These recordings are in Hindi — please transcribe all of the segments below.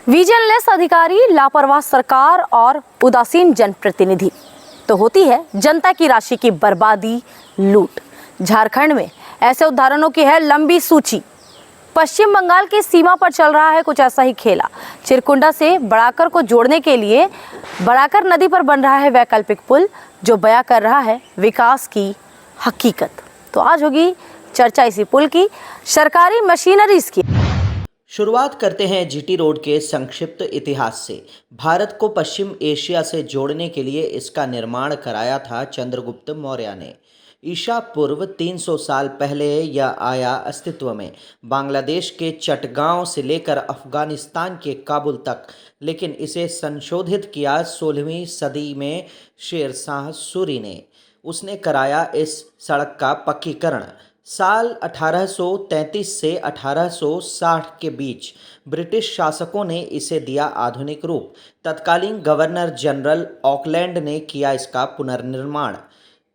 विजिलेंस अधिकारी, लापरवाह सरकार और उदासीन जनप्रतिनिधि तो होती है जनता की राशि की बर्बादी, लूट। झारखंड में ऐसे उदाहरणों की है लंबी सूची। पश्चिम बंगाल की सीमा पर चल रहा है कुछ ऐसा ही खेला। चिरकुंडा से बड़ाकर को जोड़ने के लिए बड़ाकर नदी पर बन रहा है वैकल्पिक पुल, जो बयां कर रहा है विकास की हकीकत। तो आज होगी चर्चा इसी पुल की, सरकारी मशीनरीज की। शुरुआत करते हैं जीटी रोड के संक्षिप्त इतिहास से। भारत को पश्चिम एशिया से जोड़ने के लिए इसका निर्माण कराया था चंद्रगुप्त मौर्य ने। ईसा पूर्व 300 साल पहले यह आया अस्तित्व में, बांग्लादेश के चटगांव से लेकर अफगानिस्तान के काबुल तक। लेकिन इसे संशोधित किया 16वीं सदी में शेरशाह सूरी ने। उसने कराया इस सड़क का पक्कीकरण। साल 1833 से 1860 के बीच ब्रिटिश शासकों ने इसे दिया आधुनिक रूप। तत्कालीन गवर्नर जनरल ऑकलैंड ने किया इसका पुनर्निर्माण।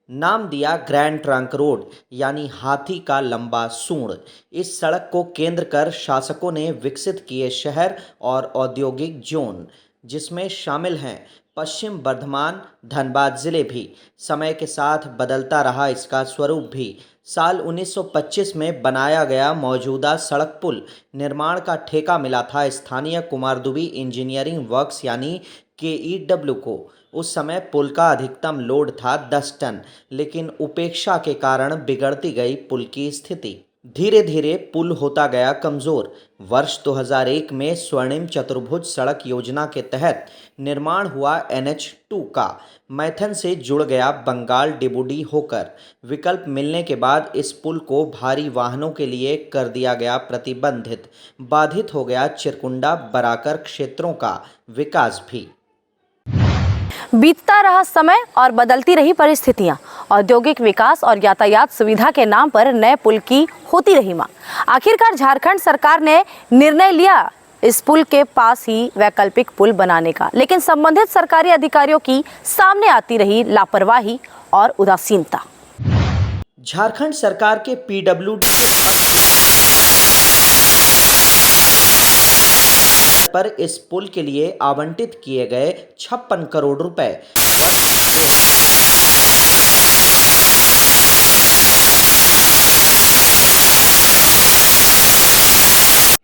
नाम दिया ग्रैंड ट्रंक रोड, यानी हाथी का लंबा सूंड। इस सड़क को केंद्र कर शासकों ने विकसित किए शहर और औद्योगिक जोन, जिसमें शामिल हैं पश्चिम बर्धमान, धनबाद जिले भी। समय के साथ बदलता रहा इसका स्वरूप भी। साल 1925 में बनाया गया मौजूदा सड़क पुल निर्माण का ठेका मिला था स्थानीय कुमारदुबी इंजीनियरिंग वर्क्स यानी KEW को। उस समय पुल का अधिकतम लोड था 10 टन, लेकिन उपेक्षा के कारण बिगड़ती गई पुल की स्थिति। धीरे धीरे पुल होता गया कमज़ोर। वर्ष 2001 में स्वर्णिम चतुर्भुज सड़क योजना के तहत निर्माण हुआ NH2 का। मैथन से जुड़ गया बंगाल डिबूडी होकर। विकल्प मिलने के बाद इस पुल को भारी वाहनों के लिए कर दिया गया प्रतिबंधित। बाधित हो गया चिरकुंडा बराकर क्षेत्रों का विकास भी। बीतता रहा समय और बदलती रही परिस्थितियां। औद्योगिक विकास और यातायात सुविधा के नाम पर नए पुल की होती रही मांग। आखिरकार झारखंड सरकार ने निर्णय लिया इस पुल के पास ही वैकल्पिक पुल बनाने का, लेकिन संबंधित सरकारी अधिकारियों की सामने आती रही लापरवाही और उदासीनता। झारखंड सरकार के PWD पर इस पुल के लिए आवंटित किए गए 56 करोड़ रुपए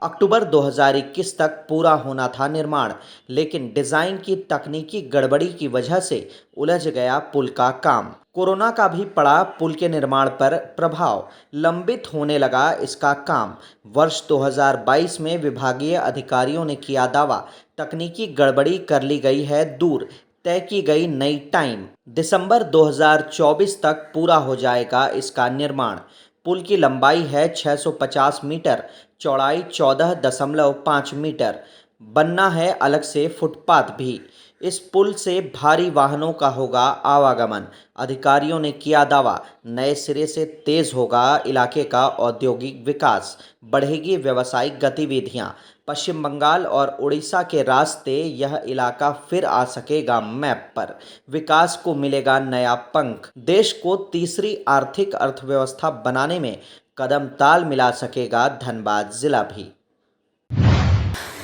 अक्टूबर 2021 तक पूरा होना था निर्माण, लेकिन डिजाइन की तकनीकी गड़बड़ी की वजह से उलझ गया पुल का काम। कोरोना का भी पड़ा पुल के निर्माण पर प्रभाव, लंबित होने लगा इसका काम। वर्ष 2022 में विभागीय अधिकारियों ने किया दावा, तकनीकी गड़बड़ी कर ली गई है दूर। तय की गई नई टाइम, दिसंबर 2024 तक पूरा हो जाएगा इसका निर्माण। पुल की लंबाई है 650 मीटर, चौड़ाई 14.5 मीटर। बनना है अलग से फुटपाथ भी। इस पुल से भारी वाहनों का होगा आवागमन। अधिकारियों ने किया दावा, नए सिरे से तेज होगा इलाके का औद्योगिक विकास, बढ़ेगी व्यावसायिक गतिविधियां। पश्चिम बंगाल और उड़ीसा के रास्ते यह इलाका फिर आ सकेगा मैप पर। विकास को मिलेगा नया पंख। देश को तीसरी आर्थिक अर्थव्यवस्था बनाने में कदम ताल मिला सकेगा धनबाद जिला भी।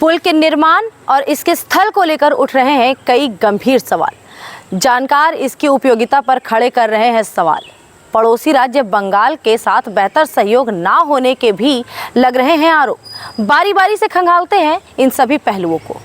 पुल के निर्माण और इसके स्थल को लेकर उठ रहे हैं कई गंभीर सवाल। जानकार इसकी उपयोगिता पर खड़े कर रहे हैं सवाल। पड़ोसी राज्य बंगाल के साथ बेहतर सहयोग ना होने के भी लग रहे हैं आरोप। बारी बारी से खंगालते हैं इन सभी पहलुओं को।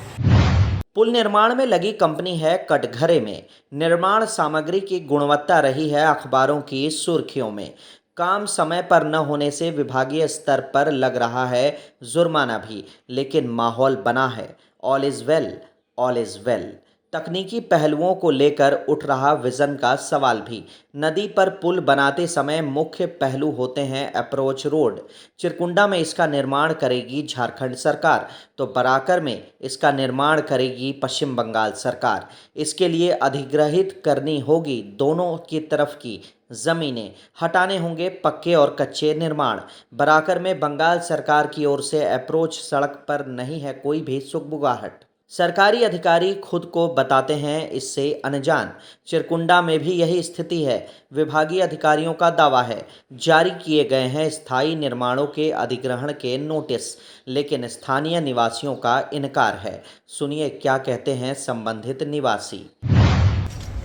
पुल निर्माण में लगी कंपनी है कटघरे में। निर्माण सामग्री की गुणवत्ता रही है अखबारों की सुर्खियों में। काम समय पर न होने से विभागीय स्तर पर लग रहा है जुर्माना भी, लेकिन माहौल बना है all is well, all is well. तकनीकी पहलुओं को लेकर उठ रहा विजन का सवाल भी। नदी पर पुल बनाते समय मुख्य पहलू होते हैं अप्रोच रोड। चिरकुंडा में इसका निर्माण करेगी झारखंड सरकार, तो बराकर में इसका निर्माण करेगी पश्चिम बंगाल सरकार। इसके लिए अधिग्रहित करनी होगी दोनों की तरफ की जमीनें, हटाने होंगे पक्के और कच्चे निर्माण। बराकर में बंगाल सरकार की ओर से अप्रोच सड़क पर नहीं है कोई भी सुगबुगाहट। सरकारी अधिकारी खुद को बताते हैं इससे अनजान। चिरकुंडा में भी यही स्थिति है। विभागीय अधिकारियों का दावा है जारी किए गए हैं स्थायी निर्माणों के अधिग्रहण के नोटिस, लेकिन स्थानीय निवासियों का इनकार है। सुनिए क्या कहते हैं संबंधित निवासी।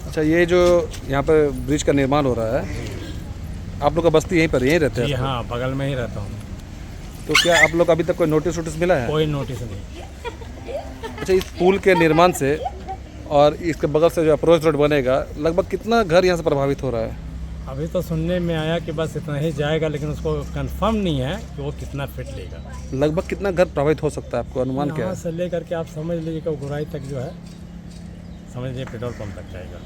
अच्छा, ये जो यहाँ पर ब्रिज का निर्माण हो रहा है, आप लोग का बस्ती यहीं पर यहीं रहते जी हैं? हाँ, बगल में ही रहता हूँ। तो क्या आप लोग अभी तक कोई नोटिस मिला है? कोई नोटिस नहीं। अच्छा, इस पुल के निर्माण से और इसके बगल से जो अप्रोच रोड बनेगा, लगभग कितना घर यहाँ से प्रभावित हो रहा है? अभी तो सुनने में आया कि बस इतना ही जाएगा, लेकिन उसको कंफर्म नहीं है कि वो कितना फिट लेगा। लगभग कितना घर प्रभावित हो सकता है, आपको अनुमान क्या यहाँ है? से लेकर के आप समझ लीजिए कि गुराई तक जो है, समझ लीजिए पेट्रोल पंप तक जाएगा।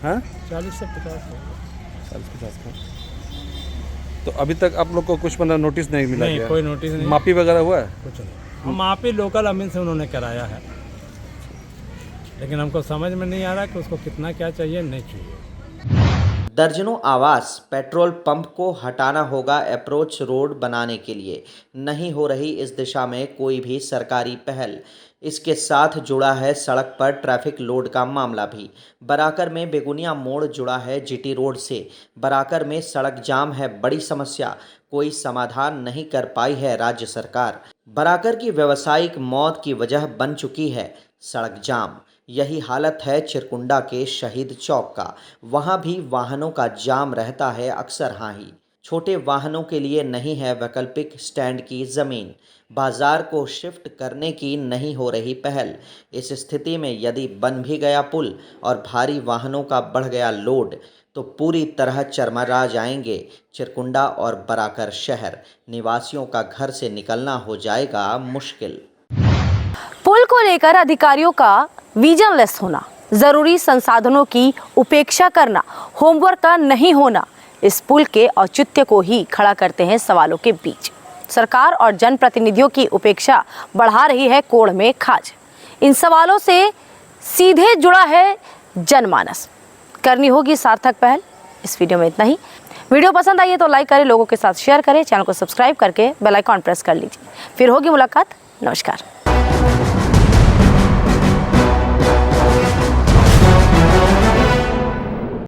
हाँ, 40 से 50 40-50 का। तो अभी तक आप लोग को कुछ मतलब नोटिस नहीं मिला? नहीं, क्या कोई नोटिस नहीं, मापी वगैरह हुआ है? कुछ नहीं। हम आप ही लोकल अमीन से उन्होंने कराया है, लेकिन हमको समझ में नहीं आ रहा कि उसको कितना क्या चाहिए, नहीं चाहिए। दर्जनों आवास पेट्रोल पंप को हटाना होगा अप्रोच रोड बनाने के लिए। नहीं हो रही इस दिशा में कोई भी सरकारी पहल। इसके साथ जुड़ा है सड़क पर ट्रैफिक लोड का मामला भी। बराकर में बेगुनिया मोड़ जुड़ा है जीटी रोड से। बराकर में सड़क जाम है बड़ी समस्या। कोई समाधान नहीं कर पाई है राज्य सरकार। बराकर की व्यावसायिक मौत की वजह बन चुकी है सड़क जाम। यही हालत है चिरकुंडा के शहीद चौक का। वहाँ भी वाहनों का जाम रहता है अक्सर। हाँ ही छोटे वाहनों के लिए नहीं है वैकल्पिक स्टैंड की ज़मीन। बाजार को शिफ्ट करने की नहीं हो रही पहल। इस स्थिति में यदि बन भी गया पुल और भारी वाहनों का बढ़ गया लोड, तो पूरी तरह चरमरा जाएंगे चिरकुंडा और बराकर शहर। निवासियों का घर से निकलना हो जाएगा मुश्किल। पुल को लेकर अधिकारियों का विजनलेस होना, जरूरी संसाधनों की उपेक्षा करना, होमवर्क का नहीं होना इस पुल के औचित्य को ही खड़ा करते हैं सवालों के बीच। सरकार और जनप्रतिनिधियों की उपेक्षा बढ़ा रही है कोढ़ में खाज। इन सवालों से सीधे जुड़ा है जनमानस। करनी होगी सार्थक पहल। इस वीडियो में इतना ही। वीडियो पसंद आई है तो लाइक करें, लोगों के साथ शेयर करें, चैनल को सब्सक्राइब करके बेल आइकॉन प्रेस कर लीजिए। फिर होगी मुलाकात। नमस्कार।